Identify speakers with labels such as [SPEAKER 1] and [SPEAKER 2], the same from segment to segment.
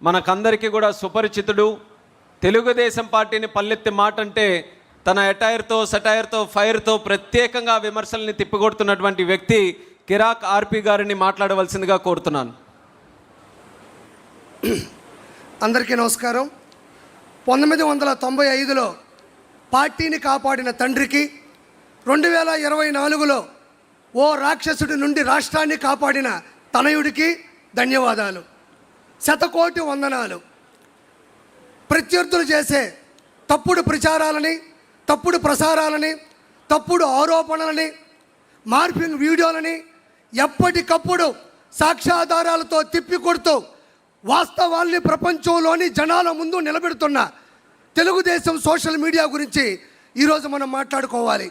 [SPEAKER 1] మనకందరికీ కూడా సుపరిచితుడు. తెలుగుదేశం పార్టీని పల్లెత్తి మాట అంటే తన ఎటైర్తో సటైర్తో ఫైర్తో ప్రత్యేకంగా విమర్శల్ని తిప్పికొడుతున్నటువంటి వ్యక్తి కిరాక్ ఆర్పి గారిని మాట్లాడవలసిందిగా కోరుతున్నాను.
[SPEAKER 2] అందరికీ నమస్కారం. 1995లో పార్టీని కాపాడిన తండ్రికి, 2024లో ఓ రాక్షసుడి నుండి రాష్ట్రాన్ని కాపాడిన తనయుడికి ధన్యవాదాలు, శతకోటి వందనాలు. ప్రత్యర్థులు చేసే తప్పుడు ప్రచారాలని, తప్పుడు ప్రసారాలని, తప్పుడు ఆరోపణలని, మార్ఫింగ్ వీడియోలని ఎప్పటికప్పుడు సాక్ష్యాధారాలతో తిప్పికొడుతూ వాస్తవాల్ని ప్రపంచంలోని జనాల ముందు నిలబెడుతున్న తెలుగుదేశం సోషల్ మీడియా గురించి ఈరోజు మనం మాట్లాడుకోవాలి.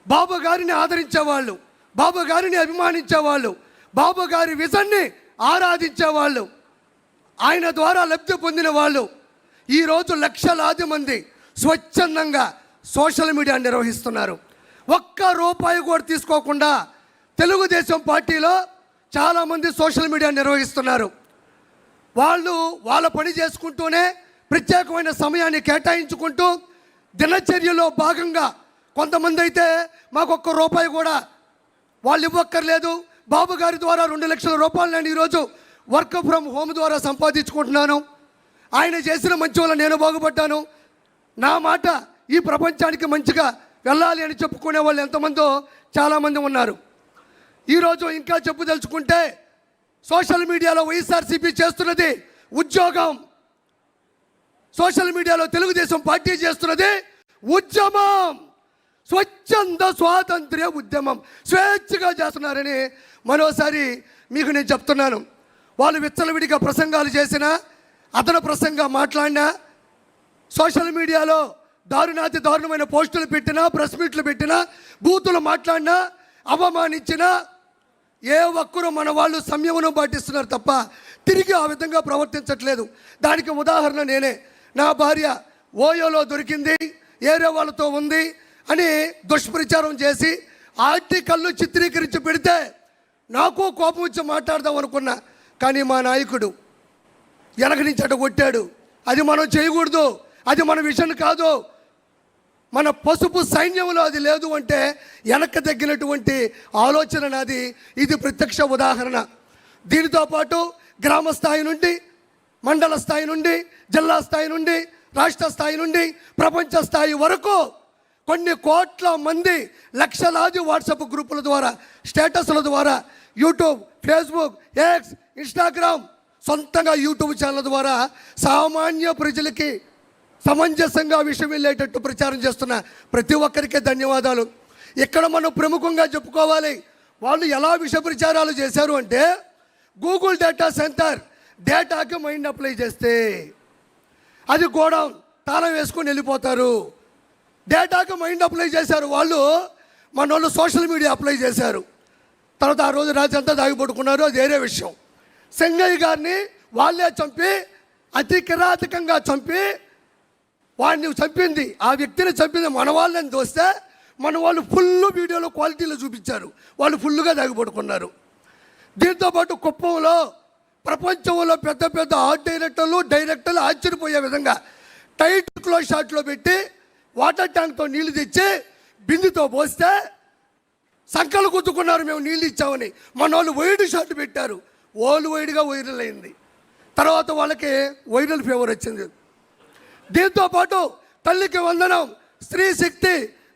[SPEAKER 2] బాబు గారిని ఆదరించేవాళ్ళు, బాబు గారిని అభిమానించేవాళ్ళు, బాబు గారి విజన్ని ఆరాధించేవాళ్ళు, ఆయన ద్వారా లబ్ధి పొందిన వాళ్ళు ఈరోజు లక్షలాది మంది స్వచ్ఛందంగా సోషల్ మీడియా నిర్వహిస్తున్నారు. ఒక్క రూపాయి కూడా తీసుకోకుండా తెలుగుదేశం పార్టీలో చాలామంది సోషల్ మీడియా నిర్వహిస్తున్నారు. వాళ్ళు వాళ్ళ పని చేసుకుంటూనే ప్రత్యేకమైన సమయాన్ని కేటాయించుకుంటూ దినచర్యలో భాగంగా కొంతమంది అయితే మాకు ఒక్క రూపాయి కూడా వాళ్ళు ఇవ్వక్కర్లేదు, బాబు గారి ద్వారా 2 లక్షల రూపాయలు నేను ఈరోజు వర్క్ ఫ్రమ్ హోమ్ ద్వారా సంపాదించుకుంటున్నాను, ఆయన చేసిన మంచి వల్ల నేను బాగుపడ్డాను, నా మాట ఈ ప్రపంచానికి మంచిగా వెళ్ళాలి అని చెప్పుకునే వాళ్ళు ఎంతమందో చాలామంది ఉన్నారు. ఈరోజు ఇంకా తెలుసుకుంటే సోషల్ మీడియాలో వైఎస్ఆర్సీపీ చేస్తున్నది ఉద్యోగం, సోషల్ మీడియాలో తెలుగుదేశం పార్టీ చేస్తున్నది ఉద్యమం, స్వచ్ఛంద స్వాతంత్ర్య ఉద్యమం, స్వేచ్ఛగా చేస్తున్నారని మరోసారి మీకు నేను చెప్తున్నాను. వాళ్ళు విచ్చలవిడిగా ప్రసంగాలు చేసినా, అతను ప్రసంగా మాట్లాడినా, సోషల్ మీడియాలో దారుణాతి దారుణమైన పోస్టులు పెట్టినా, ప్రెస్ మీట్లు పెట్టినా, బూతులు మాట్లాడినా, అవమానించినా ఏ ఒక్కరూ మన వాళ్ళు సంయమనం పాటిస్తున్నారు తప్ప తిరిగి ఆ విధంగా ప్రవర్తించట్లేదు. దానికి ఉదాహరణ నేనే. నా భార్య ఓయోలో దొరికింది, ఏరే వాళ్ళతో ఉంది అని దుష్ప్రచారం చేసి ఆర్టికల్లు చిత్రీకరించి పెడితే నాకు కోపం వచ్చి మాట్లాడదాం అనుకున్నా. కానీ మా నాయకుడు వెనక నుంచి అటు కొట్టాడు. అది మనం చేయకూడదు, అది మన విషయం కాదు, మన పసుపు సైన్యంలో అది లేదు అంటే వెనక్కి తగ్గినటువంటి ఆలోచన నాది. ఇది ప్రత్యక్ష ఉదాహరణ. దీనితో పాటు గ్రామ స్థాయి నుండి, మండల స్థాయి నుండి, జిల్లా స్థాయి నుండి, రాష్ట్ర స్థాయి నుండి, ప్రపంచ స్థాయి వరకు కొన్ని కోట్ల మంది లక్షలాది వాట్సాప్ గ్రూపుల ద్వారా, స్టేటస్ల ద్వారా, యూట్యూబ్, ఫేస్బుక్, ఎక్స్, ఇన్స్టాగ్రామ్, సొంతంగా యూట్యూబ్ ఛానల్ ద్వారా సామాన్య ప్రజలకి సమంజసంగా విషయం వెళ్ళేటట్టు ప్రచారం చేస్తున్న ప్రతి ఒక్కరికి ధన్యవాదాలు. ఇక్కడ మనం ప్రముఖంగా చెప్పుకోవాలి. వాళ్ళు ఎలా విష ప్రచారాలు చేశారు అంటే, గూగుల్ డేటా సెంటర్ డేటాకి మైండ్ అప్లై చేస్తే అది గోడౌన్ తాళం వేసుకొని వెళ్ళిపోతారు. డేటాకి మైండ్ అప్లై చేశారు వాళ్ళు, మన వాళ్ళు సోషల్ మీడియా అప్లై చేశారు. తర్వాత ఆ రోజు రాత్రి అంతా దాగిపడుకున్నారు, అది వేరే విషయం. సింగయ్య గారిని వాళ్ళే చంపి, అతి కిరాతకంగా చంపి, వాడిని చంపింది, ఆ వ్యక్తిని చంపింది మన వాళ్ళని దోస్తే మన వాళ్ళు ఫుల్ వీడియోలో క్వాలిటీలో చూపించారు, వాళ్ళు ఫుల్గా దాగిపడుకున్నారు. దీంతోపాటు కుప్పంలో ప్రపంచంలో పెద్ద పెద్ద ఆర్ట్ డైరెక్టర్లు ఆశ్చర్యపోయే విధంగా టైట్ క్లోజ్ షాట్లో పెట్టి వాటర్ ట్యాంక్తో నీళ్లు తెచ్చి బిందుతో పోస్తే సంకలు గుద్దుకున్నారు, మేము నీళ్ళు ఇచ్చామని. మన వాళ్ళు వైడ్ షాట్ పెట్టారు, ఓల్డ్ వైడ్గా వైరల్ అయింది. తర్వాత వాళ్ళకి వైరల్ ఫీవర్ వచ్చింది. దీంతోపాటు తల్లికి వందనం, స్త్రీ శక్తి,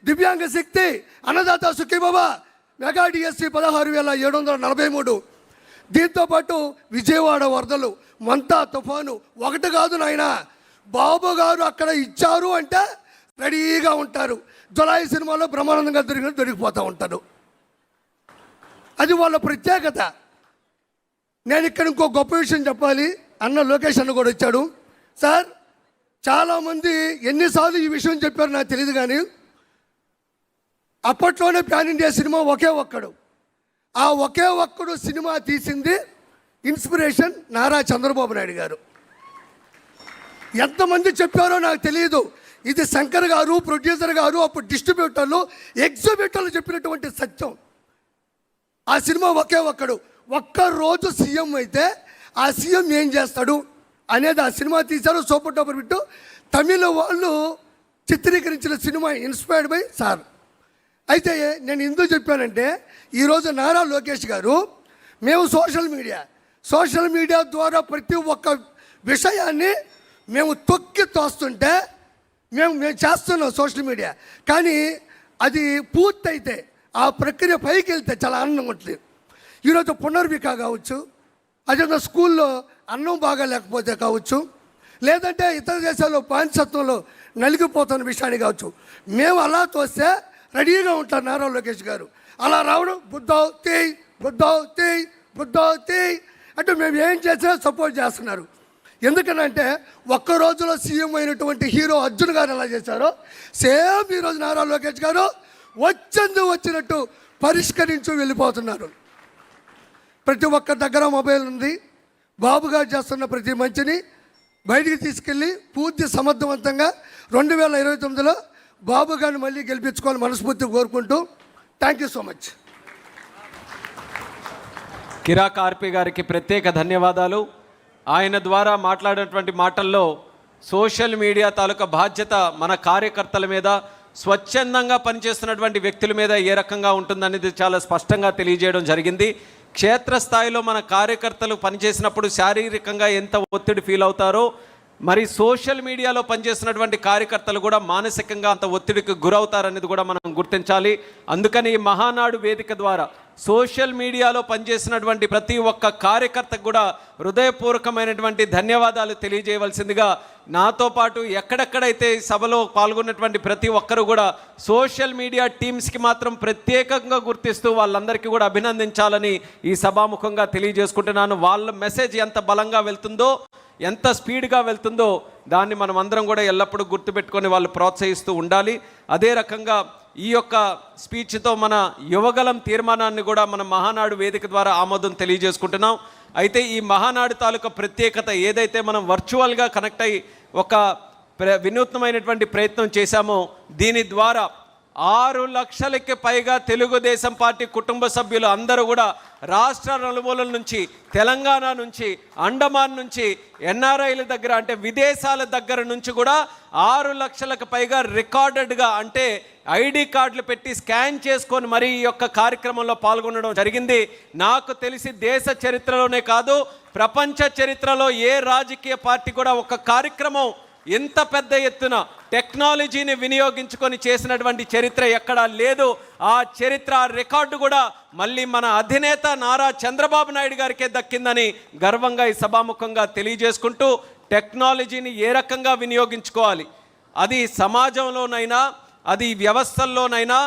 [SPEAKER 2] దివ్యాంగ శక్తి, అన్నదాత సుఖీబాబా, మెగా డిఎస్సి 16,743. దీంతోపాటు విజయవాడ వరదలు, మంతా తుఫాను, ఒకటి కాదు నాయన, బాబు గారు అక్కడ ఇచ్చారు అంటే రెడీగా ఉంటారు. జులై సినిమాలో బ్రహ్మానందంగా దొరికిపోతూ ఉంటారు. అది వాళ్ళ ప్రత్యేకత. నేను ఇక్కడ ఇంకో గొప్ప విషయం చెప్పాలి. అన్న లోకేష్ అన్న కూడా వచ్చాడు. సార్, చాలామంది ఎన్నిసార్లు ఈ విషయం చెప్పారు నాకు తెలియదు, కానీ అప్పట్లోనే ప్యాన్ ఇండియా సినిమా ఒకే ఒక్కడు, ఆ ఒకే ఒక్కడు సినిమా తీసింది ఇన్స్పిరేషన్ నారా చంద్రబాబు నాయుడు గారు. ఎంతమంది చెప్పారో నాకు తెలియదు. ఇది శంకర్ గారు, ప్రొడ్యూసర్ గారు, అప్పుడు డిస్ట్రిబ్యూటర్లు, ఎగ్జిబ్యూటర్లు చెప్పినటువంటి సత్యం. ఆ సినిమా ఒకే ఒక్కడు. ఒక్కరోజు సీఎం అయితే ఆ సీఎం ఏం చేస్తాడు అనేది ఆ సినిమా తీశారు. Super duper hit. తమిళ వాళ్ళు చిత్రీకరించిన సినిమా ఇన్స్పైర్డ్ బై సార్. అయితే నేను ఎందుకు చెప్పానంటే ఈరోజు నారా లోకేష్ గారు మేము సోషల్ మీడియా ద్వారా ప్రతి ఒక్క విషయాన్ని మేము తొక్కి తోస్తుంటే మేము చేస్తున్నాం సోషల్ మీడియా. కానీ అది పూర్తయితే ఆ ప్రక్రియ పైకి వెళ్తే చాలా ఆనందంగా ఉంటుంది. ఈరోజు పునర్విక కావచ్చు, అదే స్కూల్లో అన్నం బాగా లేకపోతే కావచ్చు, లేదంటే ఇతర దేశాల్లో బానిసత్వంలో నలిగిపోతున్న విషయాన్ని కావచ్చు, మేము అలా తోస్తే రెడీగా ఉంటారు నారా లోకేష్ గారు. అలా రావడం బుద్ధావ్ తేయ్ అంటే మేము ఏం చేసినా సపోర్ట్ చేస్తున్నారు. ఎందుకనంటే ఒక్క రోజులో సీఎం అయినటువంటి హీరో అర్జున్ గారు ఎలా చేశారో సేమ్ ఈరోజు నారా లోకేష్ గారు వచ్చినట్టు పరిష్కరించు వెళ్ళిపోతున్నారు. ప్రతి ఒక్కరి దగ్గర మొబైల్ ఉంది. బాబు గారు చేస్తున్న ప్రతి మంచిని బయటికి తీసుకెళ్ళి పూర్తి సమర్థవంతంగా 2029లో బాబు గారిని మళ్ళీ గెలిపించుకోవాలని మనస్ఫూర్తిగా కోరుకుంటూ థ్యాంక్ యూ సో మచ్.
[SPEAKER 1] కిరాక్ ఆర్పి గారికి ప్రత్యేక ధన్యవాదాలు. ఆయన ద్వారా మాట్లాడినటువంటి మాటల్లో సోషల్ మీడియా తాలూకా బాధ్యత మన కార్యకర్తల మీద, స్వచ్ఛందంగా పనిచేస్తున్నటువంటి వ్యక్తుల మీద ఏ రకంగా ఉంటుందనేది చాలా స్పష్టంగా తెలియజేయడం జరిగింది. క్షేత్రస్థాయిలో మన కార్యకర్తలు పనిచేసినప్పుడు శారీరకంగా ఎంత ఒత్తిడి ఫీల్ అవుతారో, మరి సోషల్ మీడియాలో పనిచేస్తున్నటువంటి కార్యకర్తలు కూడా మానసికంగా అంత ఒత్తిడికి గురవుతారనేది కూడా మనం గుర్తించాలి. అందుకని ఈ మహానాడు వేదిక ద్వారా సోషల్ మీడియాలో పనిచేసినటువంటి ప్రతి ఒక్క కార్యకర్తకు కూడా హృదయపూర్వకమైనటువంటి ధన్యవాదాలు తెలియజేయవలసిందిగా, నాతో పాటు ఎక్కడెక్కడైతే సభలో పాల్గొన్నటువంటి ప్రతి ఒక్కరు కూడా సోషల్ మీడియా టీమ్స్కి మాత్రం ప్రత్యేకంగా గుర్తిస్తూ వాళ్ళందరికీ కూడా అభినందించాలని ఈ సభాముఖంగా తెలియజేసుకుంటున్నాను. వాళ్ళ మెసేజ్ ఎంత బలంగా వెళ్తుందో, ఎంత స్పీడ్గా వెళ్తుందో దాన్ని మనం అందరం కూడా ఎల్లప్పుడూ గుర్తుపెట్టుకొని వాళ్ళు ప్రోత్సహిస్తూ ఉండాలి. అదే రకంగా ఈ యొక్క స్పీచ్తో మన యువగలం తీర్మానాన్ని కూడా మన మహానాడు వేదిక ద్వారా ఆమోదం తెలియజేసుకుంటున్నాం. అయితే ఈ మహానాడు తాలూకా ప్రత్యేకత ఏదైతే మనం వర్చువల్గా కనెక్ట్ అయ్యి ఒక వినూత్నమైనటువంటి ప్రయత్నం చేశామో, దీని ద్వారా 6 లక్షలకి పైగా తెలుగుదేశం పార్టీ కుటుంబ సభ్యులు అందరూ కూడా రాష్ట్ర నలుమూలల నుంచి, తెలంగాణ నుంచి, అండమాన్ నుంచి, ఎన్ఆర్ఐల దగ్గర అంటే విదేశాల దగ్గర నుంచి కూడా 6 లక్షలకు పైగా రికార్డెడ్గా అంటే ఐడి కార్డులు పెట్టి స్కాన్ చేసుకొని మరి ఈ యొక్క కార్యక్రమంలో పాల్గొనడం జరిగింది. నాకు తెలిసి దేశ చరిత్రలోనే కాదు, ప్రపంచ చరిత్రలో ఏ రాజకీయ పార్టీ కూడా ఒక కార్యక్రమం ఇంత పెద్ద ఎత్తున టెక్నాలజీని వినియోగించుకొని చేసినటువంటి చరిత్ర ఎక్కడా లేదు. ఆ చరిత్ర రికార్డు కూడా మళ్ళీ మన అధినేత నారా చంద్రబాబు నాయుడు గారికే దక్కిందని గర్వంగా ఈ సభాముఖంగా తెలియజేసుకుంటూ, టెక్నాలజీని ఏ రకంగా వినియోగించుకోవాలి, అది సమాజంలోనైనా, అది వ్యవస్థల్లోనైనా,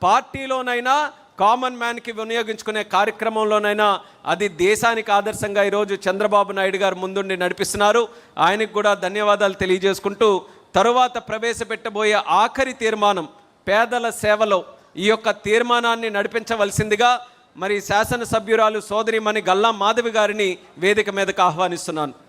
[SPEAKER 1] పార్టీలోనైనా, కామన్ మ్యాన్కి వినియోగించుకునే కార్యక్రమంలోనైనా అది దేశానికి ఆదర్శంగా ఈరోజు చంద్రబాబు నాయుడు గారు ముందుండి నడిపిస్తున్నారు. ఆయనకు కూడా ధన్యవాదాలు తెలియజేసుకుంటూ, తరువాత ప్రవేశపెట్టబోయే ఆఖరి తీర్మానం పేదల సేవలో ఈ యొక్క తీర్మానాన్ని నడిపించవలసిందిగా మరి శాసనసభ్యురాలు సోదరిమణి గల్లా మాధవి గారిని వేదిక మీదకు ఆహ్వానిస్తున్నాను.